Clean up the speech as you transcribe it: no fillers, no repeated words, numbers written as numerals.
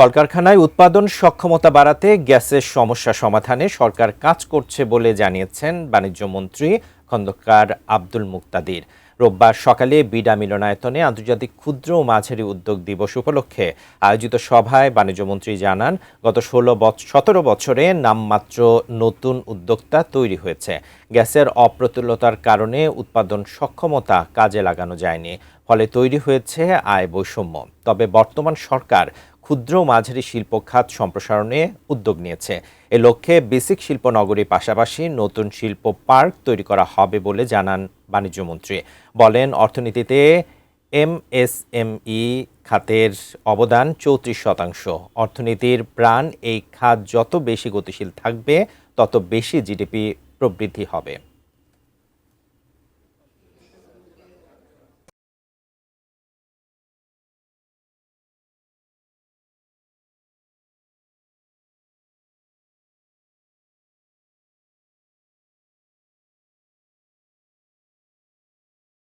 কলকারখানায় উৎপাদন সক্ষমতা বাড়াতে গ্যাসের সমস্যা সমাধানে সরকার কাজ করছে বলে জানিয়েছেন বাণিজ্যমন্ত্রী খন্দকার আব্দুল মুক্তাদির। রোববার সকালে বিডা মিলনায়তনে আন্তর্জাতিক ক্ষুদ্র ও মাঝারি উদ্যোগ দিবস উপলক্ষে আয়োজিত সভায় বাণিজ্যমন্ত্রী জানান, গত 17 বছরে নামমাত্র নতুন উদ্যোক্তা তৈরি হয়েছে। গ্যাসের অপ্রতুলতার কারণে উৎপাদন সক্ষমতা কাজে লাগানো যায়নি, ফলে তৈরি হয়েছে আয় বৈষম্য। তবে বর্তমান সরকার ক্ষুদ্র ও মাঝারি শিল্প খাত সম্প্রসারণে উদ্যোগ নিয়েছে। এ লক্ষ্যে বেসিক শিল্প নগরীর পাশাপাশি নতুন শিল্প পার্ক তৈরি করা হবে বলে জানান বাণিজ্যমন্ত্রী। বলেন, অর্থনীতিতে এমএসএমই খাতের অবদান 34%। অর্থনীতির প্রাণ এই খাত যত বেশি গতিশীল থাকবে, তত বেশি জিডিপি প্রবৃদ্ধি হবে।